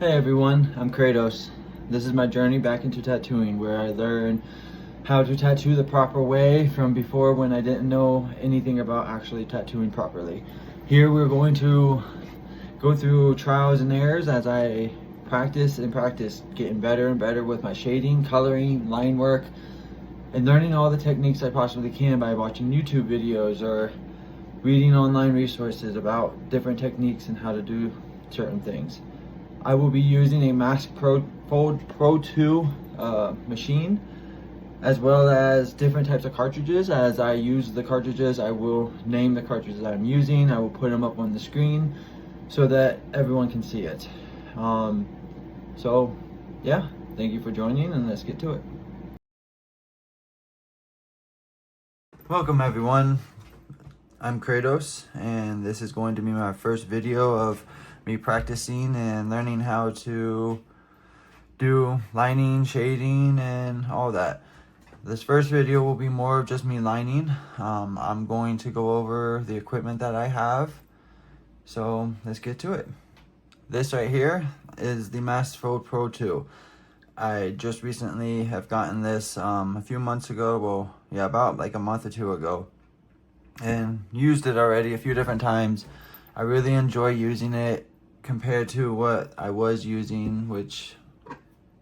Hey everyone, I'm Kratos. This is my journey back into tattooing, where I learned how to tattoo the proper way from before, when I didn't know anything about actually tattooing properly. Here we're going to go through trials and errors as I practice, getting better and better with my shading, coloring, line work, and learning all the techniques I possibly can by watching YouTube videos or reading online resources about different techniques and how to do certain things. I will be using a Mask Fold Pro 2 machine, as well as different types of cartridges. As I use the cartridges, I will name the cartridges I'm using. I will put them up on the screen so that everyone can see it. So yeah, thank you for joining, and let's get to it. Welcome everyone, I'm Kratos, and this is going to be my first video of me practicing and learning how to do lining, shading, and all that. This first video will be more of just me lining. I'm going to go over the equipment that I have, so let's get to it. This right here is the Mask Fold Pro 2. I just recently have gotten this a few months ago, well, yeah, about like a month or two ago, and used it already a few different times. I really enjoy using it compared to what I was using, which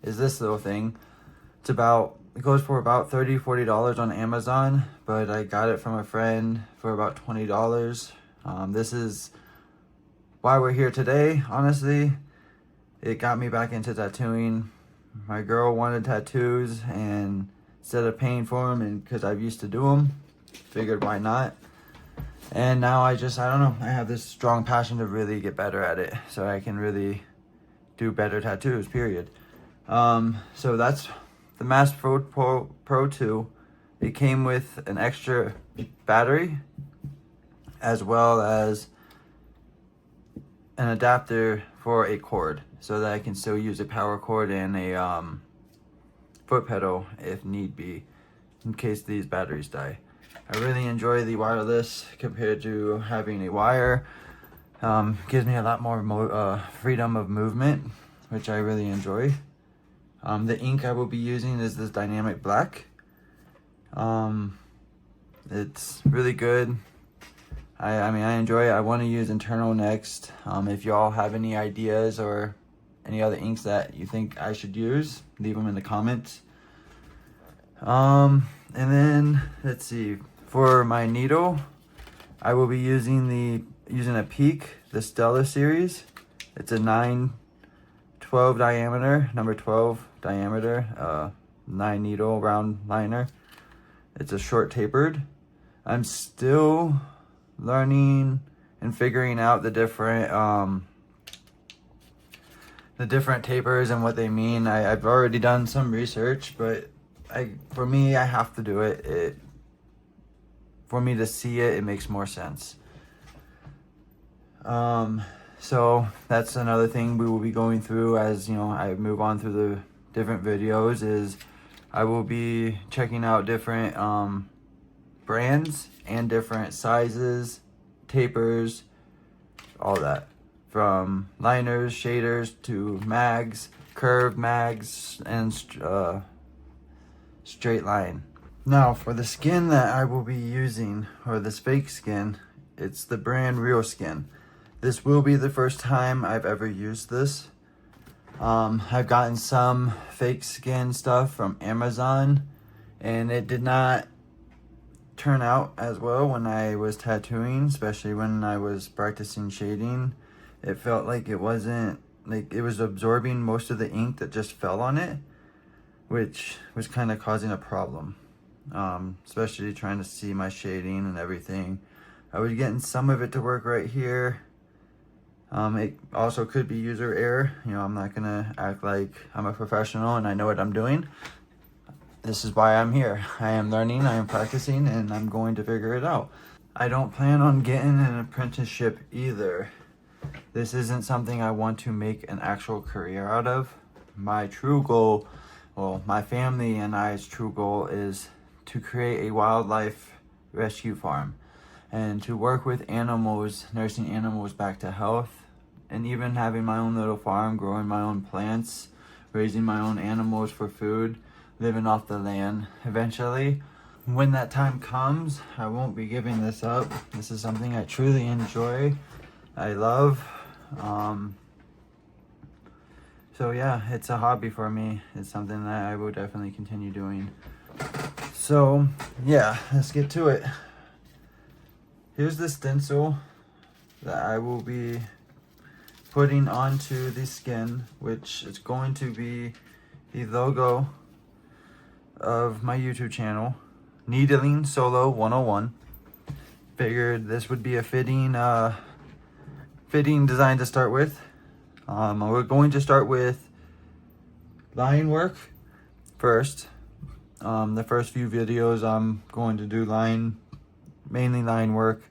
is this little thing. It goes for about $30-40 on Amazon, but I got it from a friend for about $20. This is why we're here today. Honestly, it got me back into tattooing. My girl wanted tattoos, and instead of paying for them, and because I've used to do them, figured why not. And now I don't know, I have this strong passion to really get better at it, so I can really do better tattoos, period. So that's the Mask Fold Pro 2. It came with an extra battery, as well as an adapter for a cord, so that I can still use a power cord and a foot pedal if need be, in case these batteries die. I really enjoy the wireless compared to having a wire. Gives me a lot more freedom of movement, which I really enjoy. The ink I will be using is this dynamic black. It's really good. I mean, I enjoy it. I want to use internal next. If y'all have any ideas or any other inks that you think I should use, leave them in the comments. And then let's see, for my needle, I will be using a Peak, the Stella series. It's a 9/12 diameter, number 12 diameter, 9 needle round liner. It's a short tapered. I'm still learning and figuring out the different tapers and what they mean. I've already done some research, but for me, I have to do it. For me to see it, it makes more sense. So that's another thing we will be going through as, you know, I move on through the different videos, is I will be checking out different brands and different sizes, tapers, all that, from liners, shaders, to mags, curved mags, and straight line. Now for the skin that I will be using, or this fake skin, it's the brand Real Skin. This will be the first time I've ever used this. I've gotten some fake skin stuff from Amazon, and it did not turn out as well when I was tattooing, especially when I was practicing shading. It felt like it was absorbing most of the ink that just fell on it, which was kind of causing a problem, especially trying to see my shading and everything. I was getting some of it to work right here. It also could be user error. You know, I'm not gonna act like I'm a professional and I know what I'm doing. This is why I'm here. I am learning, I am practicing, and I'm going to figure it out. I don't plan on getting an apprenticeship either. This isn't something I want to make an actual career out of. My true goal, well, my family and I's true goal, is to create a wildlife rescue farm and to work with animals, nursing animals back to health, and even having my own little farm, growing my own plants, raising my own animals for food, living off the land. Eventually, when that time comes, I won't be giving this up. This is something I truly enjoy, I love. So yeah, it's a hobby for me. It's something that I will definitely continue doing. So yeah, let's get to it. Here's the stencil that I will be putting onto the skin, which is going to be the logo of my YouTube channel, Needling Solo 101. Figured this would be a fitting design to start with. We're going to start with line work first. The first few videos I'm going to do mainly line work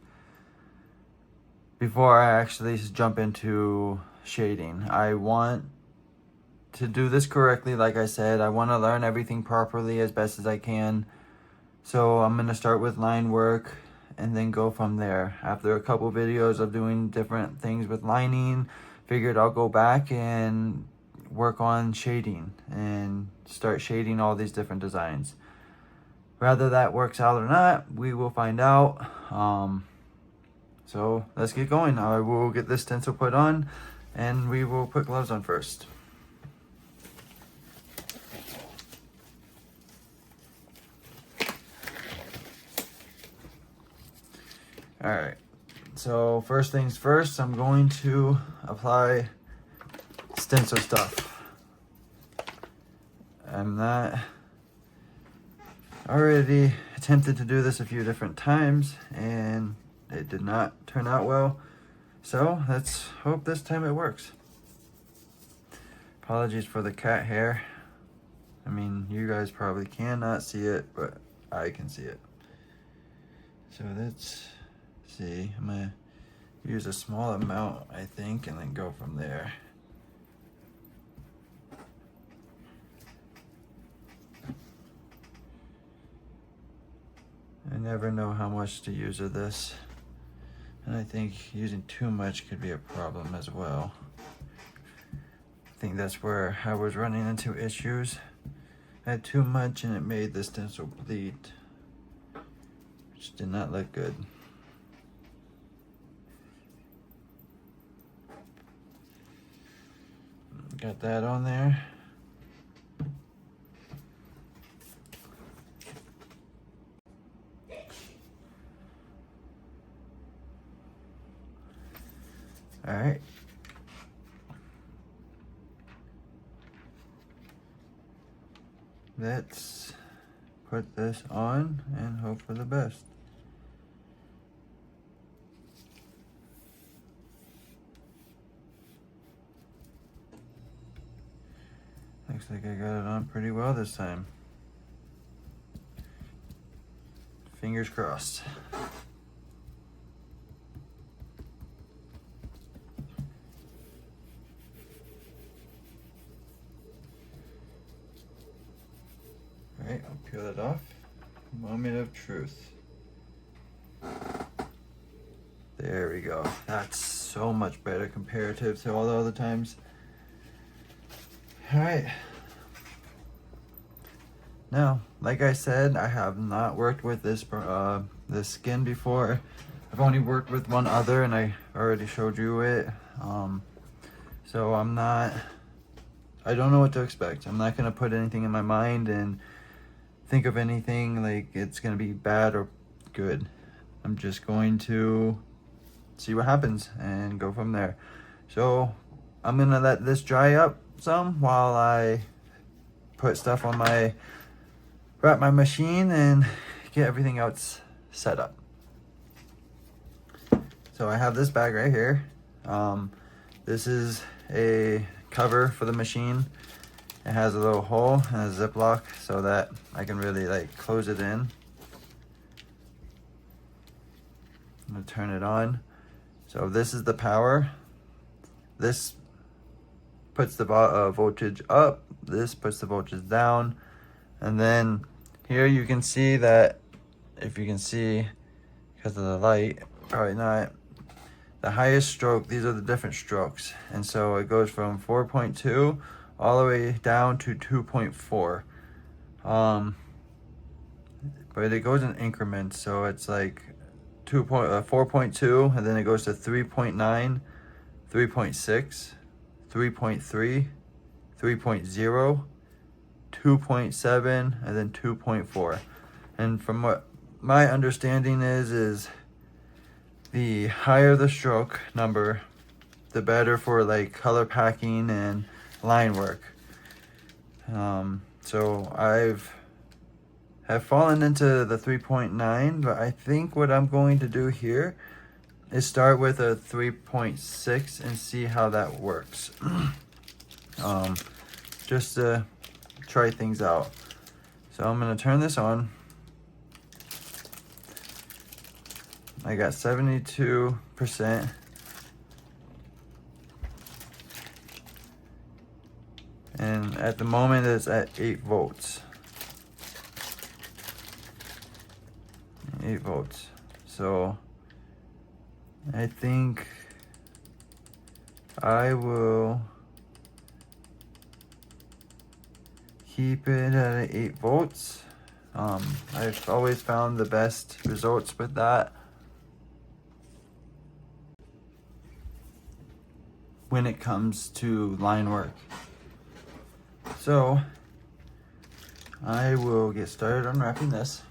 before I actually jump into shading. I want to do this correctly. Like I said, I want to learn everything properly as best as I can. So I'm going to start with line work and then go from there. After a couple videos of doing different things with lining, figured I'll go back and work on shading and start shading all these different designs. Whether that works out or not, we will find out. So let's get going. I will get this stencil put on and we will put gloves on first. All right, so first things first, I'm going to apply stencil stuff. I'm not already attempted to do this a few different times and it did not turn out well. So let's hope this time it works. Apologies for the cat hair. I mean, you guys probably cannot see it, but I can see it. So let's see. I'm gonna use a small amount, I think, and then go from there. I never know how much to use of this, and I think using too much could be a problem as well. I think that's where I was running into issues. I had too much and it made the stencil bleed, which did not look good. Got that on there. All right. Let's put this on and hope for the best. Looks like I got it on pretty well this time. Fingers crossed. Alright, I'll peel it off. Moment of truth. There we go. That's so much better comparative to all the other times. Alright. Now, like I said, I have not worked with this skin before. I've only worked with one other and I already showed you it. So I don't know what to expect. I'm not gonna put anything in my mind and think of anything like it's gonna be bad or good. I'm just going to see what happens and go from there. So I'm gonna let this dry up some while I put stuff on wrap my machine and get everything else set up. So I have this bag right here. This is a cover for the machine. It has a little hole and a Ziploc so that I can really like close it in. I'm gonna turn it on. So this is the power. This puts the voltage up. This puts the voltage down. And then here you can see that, if you can see because of the light, probably not, the highest stroke, these are the different strokes. And so it goes from 4.2 all the way down to 2.4. But it goes in increments, so it's like 4.2, and then it goes to 3.9, 3.6, 3.3, 3.0, 2.7, and then 2.4. And from what my understanding is the higher the stroke number, the better for like color packing and line work. So have fallen into the 3.9, but I think what I'm going to do here is start with a 3.6 and see how that works. Just to try things out. So I'm gonna turn this on. I got 72%. And at the moment it's at 8 volts. 8 volts. So I think I will keep it at 8 volts. I've always found the best results with that when it comes to line work. So I will get started unwrapping this.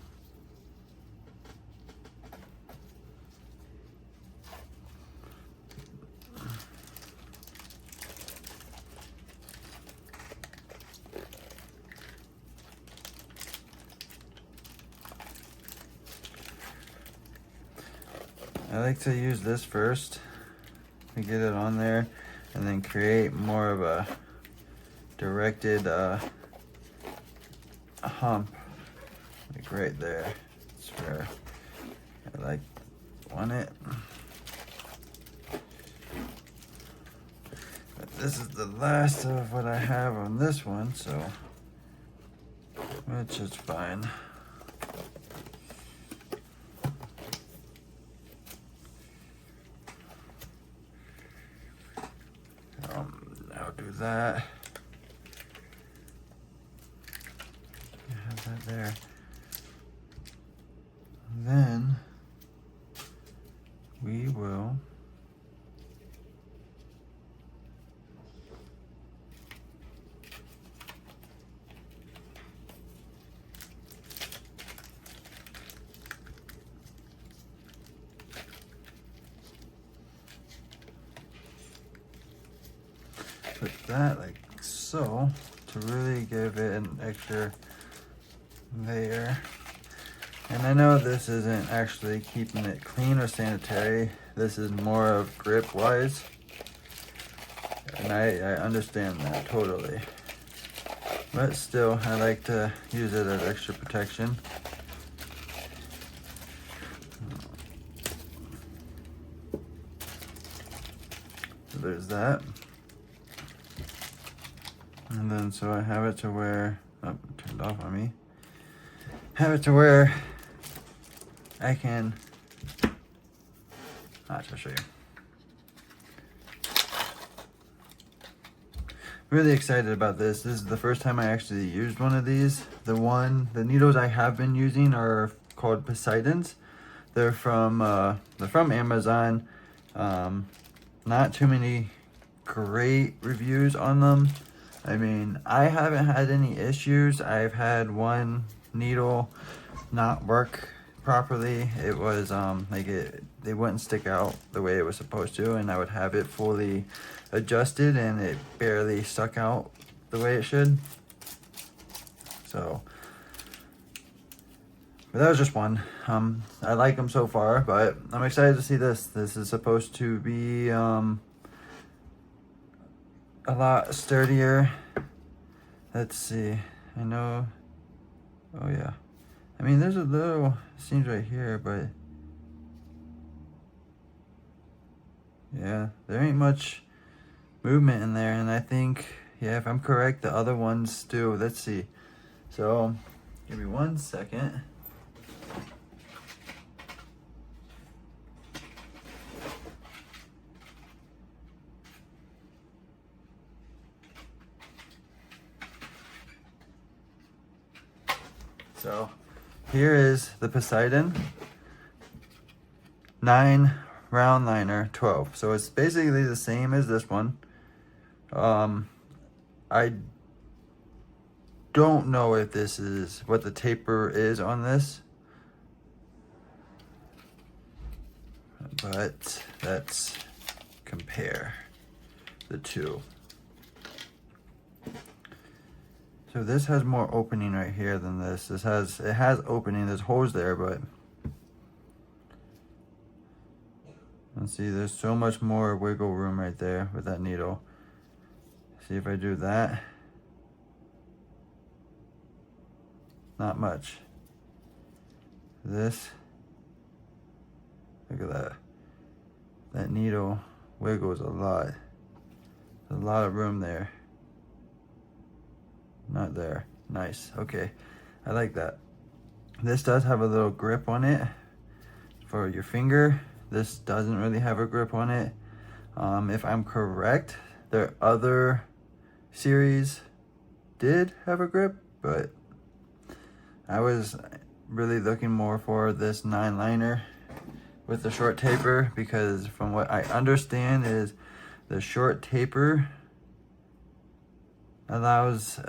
I like to use this first to get it on there and then create more of a directed hump, like right there. That's where I want it. But this is the last of what I have on this one, so which is fine. I'll do that. Have that there. And then we will put that like so to really give it an extra layer. And I know this isn't actually keeping it clean or sanitary. This is more of grip wise. And I understand that totally. But still, I like to use it as extra protection. So there's that. And then so I have it to where, oh, it turned off on me. Have it to where I can, I'll show you. Really excited about this. This is the first time I actually used one of these. The needles I have been using are called Poseidons. They're from Amazon. Not too many great reviews on them. I mean, I haven't had any issues. I've had one needle not work properly. It was they wouldn't stick out the way it was supposed to, and I would have it fully adjusted and it barely stuck out the way it should. So, but that was just one. I like them so far, but I'm excited to see this. This is supposed to be a lot sturdier. Let's see. I know. Oh yeah. I mean, there's a little seams right here, but yeah, there ain't much movement in there. And I think, yeah, if I'm correct, the other ones do. Let's see. So, give me 1 second. So here is the Poseidon 9 round liner 12. So it's basically the same as this one. I don't know if this is what the taper is on this, but let's compare the two. So this has more opening right here than this. It has opening, there's holes there, but let's see, there's so much more wiggle room right there with that needle. See if I do that. Not much. This, look at that. That needle wiggles a lot. There's a lot of room there. Not there. Nice. Okay. I like that. This does have a little grip on it for your finger. This doesn't really have a grip on it. If I'm correct, their other series did have a grip, but I was really looking more for this 9 liner with the short taper, because from what I understand is the short taper allows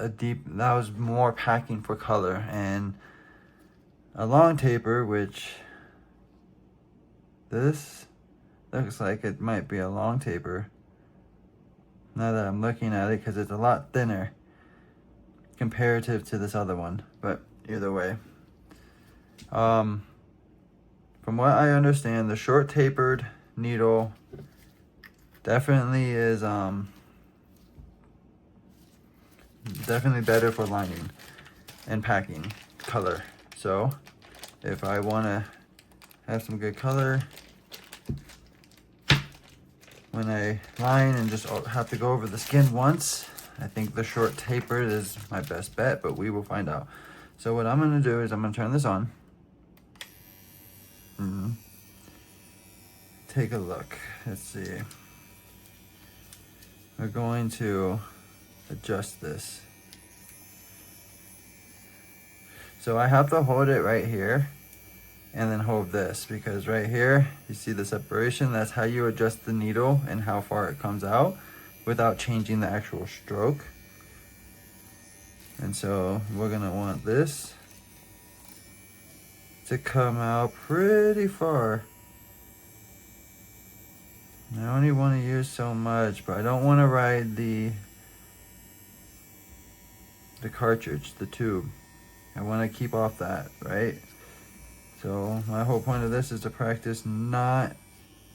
more packing for color, and a long taper, which this looks like it might be a long taper now that I'm looking at it, because it's a lot thinner comparative to this other one. But either way, from what I understand, the short tapered needle definitely is definitely better for lining and packing color. So if I want to have some good color when I line and just have to go over the skin once, I think the short tapered is my best bet, but we will find out. So what I'm going to do is I'm going to turn this on. Take a look. Let's see. We're going to adjust this. So I have to hold it right here and then hold this, because right here you see the separation. That's how you adjust the needle and how far it comes out without changing the actual stroke. And so we're gonna want this to come out pretty far. I only want to use so much, but I don't want to ride the cartridge, the tube. I want to keep off that, right? So my whole point of this is to practice not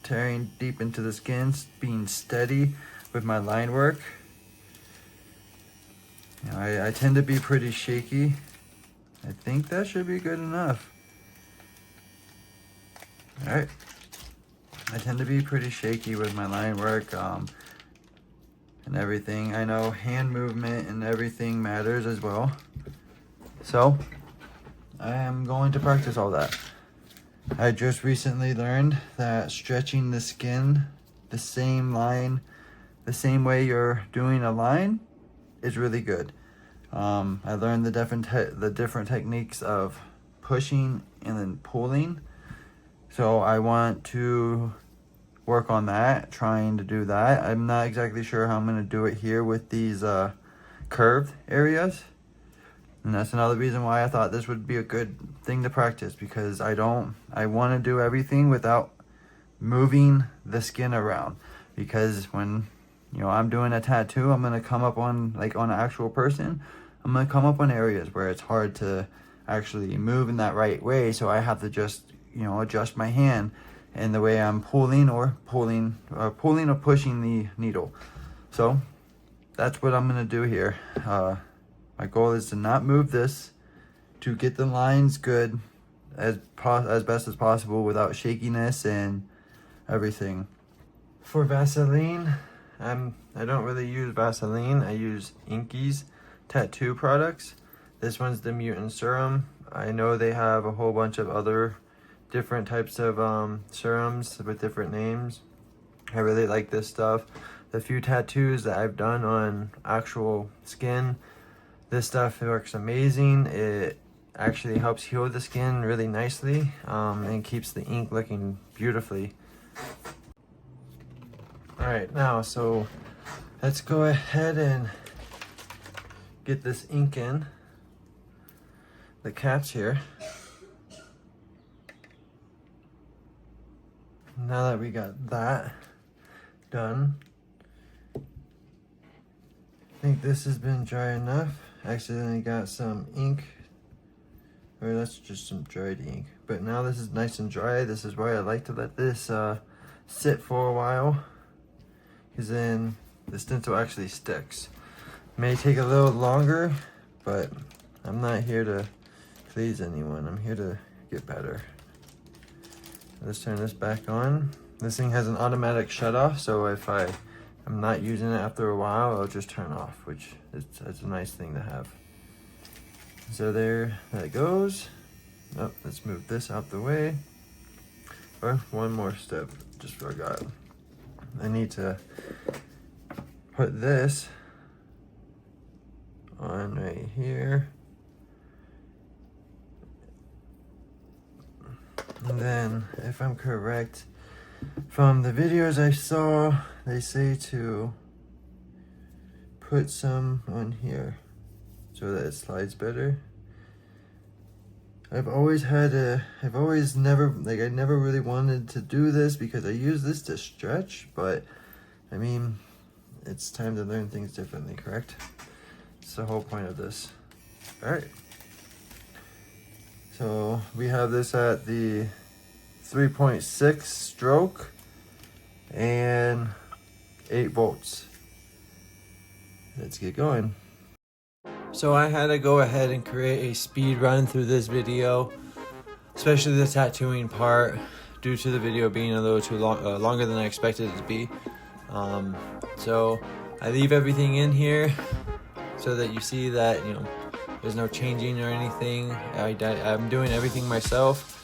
tearing deep into the skin, being steady with my line work. You know, I tend to be pretty shaky. I think that should be good enough. All right. I tend to be pretty shaky with my line work and everything. I know hand movement and everything matters as well. So I am going to practice all that. I just recently learned that stretching the skin the same line, the same way you're doing a line, is really good. I learned the different techniques of pushing and then pulling. So I want to work on that, trying to do that. I'm not exactly sure how I'm going to do it here with these curved areas. And that's another reason why I thought this would be a good thing to practice, because I want to do everything without moving the skin around. Because when, you know, I'm doing a tattoo, I'm going to come up on, like on an actual person, I'm going to come up on areas where it's hard to actually move in that right way. So I have to just, you know, adjust my hand in the way I'm pulling or pushing the needle. So that's what I'm going to do here. My goal is to not move this, to get the lines good as best as possible without shakiness and everything. For Vaseline, I don't really use Vaseline. I use Inky's tattoo products. This one's the Mutant Serum. I know they have a whole bunch of other different types of serums with different names. I really like this stuff. The few tattoos that I've done on actual skin, this stuff works amazing. It actually helps heal the skin really nicely, and keeps the ink looking beautifully. All right, now, so let's go ahead and get this ink in the caps here. Now that we got that done, I think this has been dry enough. Accidentally got some ink, or that's just some dried ink. But now this is nice and dry. This is why I like to let this sit for a while, because then the stencil actually sticks. May take a little longer, but I'm not here to please anyone. I'm here to get better. Let's turn this back on. This thing has an automatic shut off, so if I'm not using it after a while, it'll just turn off, which it's a nice thing to have. So there that goes. Oh, let's move this out the way. Or one more step, just forgot. I need to put this on right here. And then, if I'm correct, from the videos I saw, they say to put some on here so that it slides better. I never really wanted to do this because I use this to stretch, but I mean, it's time to learn things differently, correct? It's the whole point of this. All right. So we have this at the 3.6 stroke and 8 volts. Let's get going. So I had to go ahead and create a speed run through this video, especially the tattooing part, due to the video being a little too long, longer than I expected it to be. So I leave everything in here so that you see that, you know, there's no changing or anything. I'm doing everything myself.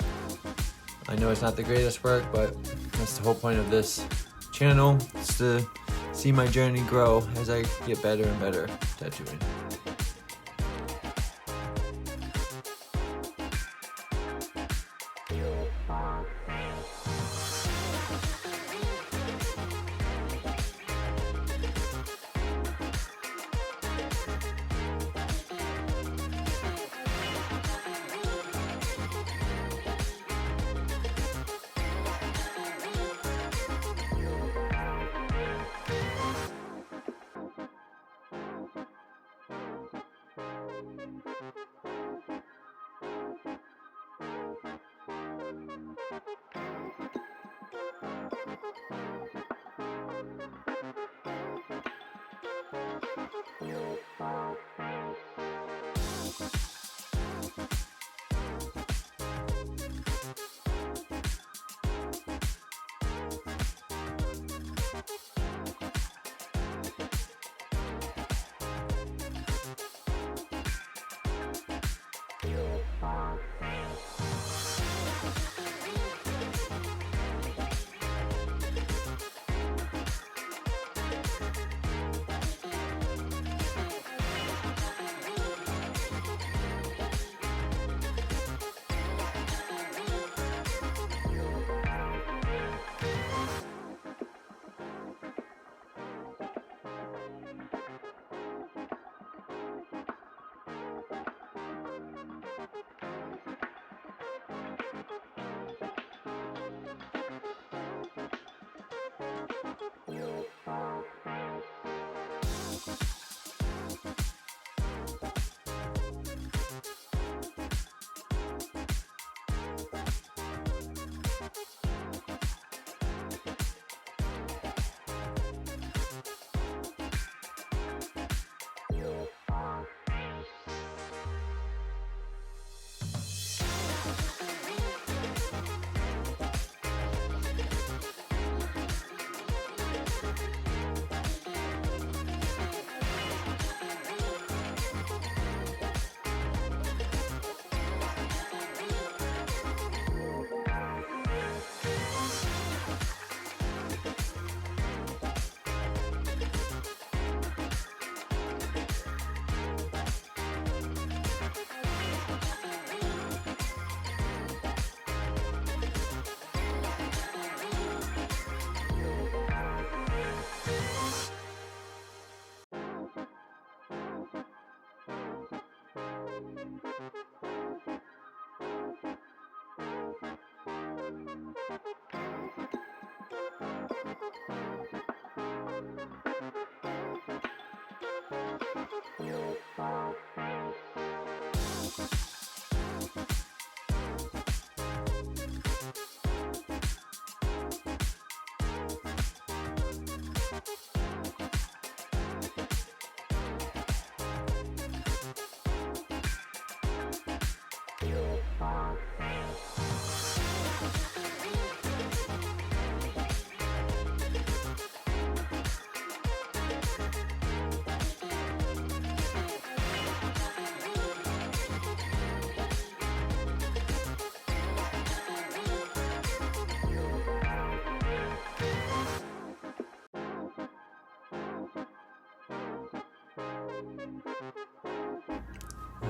I know it's not the greatest work, but that's the whole point of this channel, is to see my journey grow as I get better and better tattooing.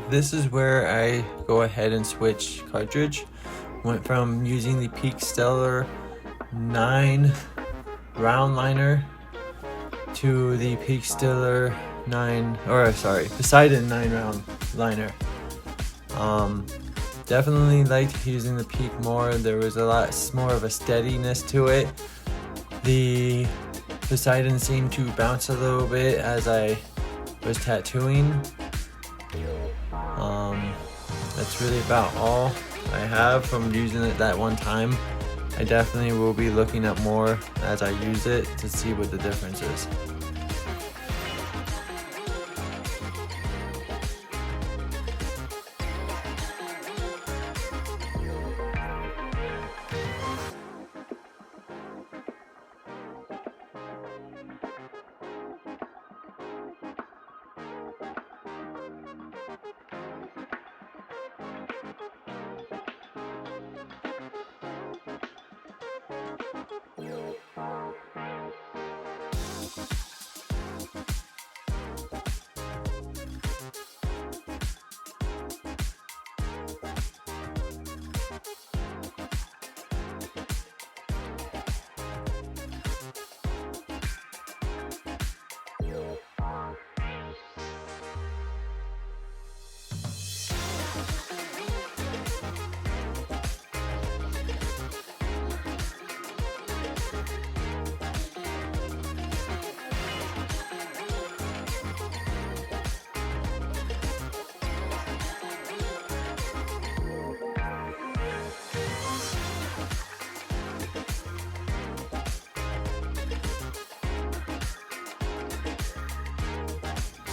This is where I go ahead and switch cartridge. Went from using the Peak Stellar 9 round liner to the Peak Stellar Poseidon 9 round liner. Definitely liked using the Peak more. There was a lot more of a steadiness to it. The Poseidon seemed to bounce a little bit as I was tattooing. That's really about all I have from using it that one time. I definitely will be looking at more as I use it to see what the difference is.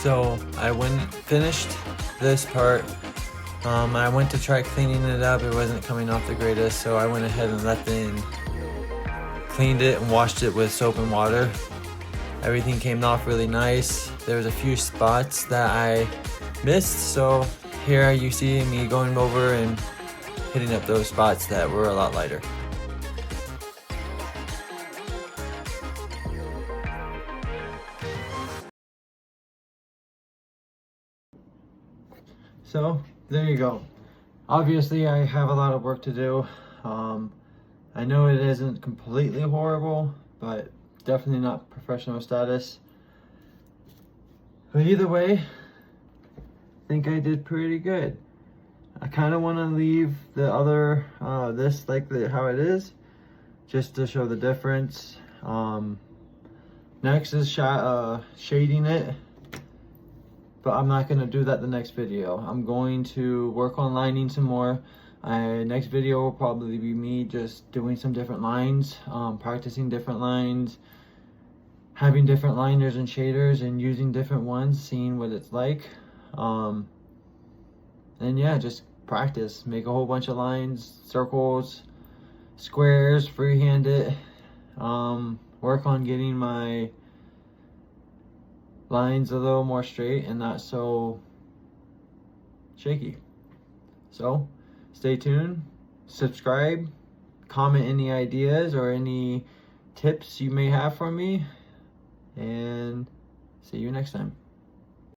So I finished this part. I went to try cleaning it up. It wasn't coming off the greatest, so I went ahead and cleaned it and washed it with soap and water. Everything came off really nice. There was a few spots that I missed, so here you see me going over and hitting up those spots that were a lot lighter. So there you go. Obviously I have a lot of work to do. I know it isn't completely horrible, but definitely not professional status. But either way, I think I did pretty good. I kind of want to leave the other, this like how it is, just to show the difference. Next is shading it. But I'm not going to do that the next video. I'm going to work on lining some more. Next video will probably be me just doing some different lines, practicing different lines, having different liners and shaders and using different ones, seeing what it's like. And yeah, just practice. Make a whole bunch of lines, circles, squares, freehand it. Work on getting my lines a little more straight and not so shaky. So stay tuned, subscribe, comment any ideas or any tips you may have for me, and see you next time.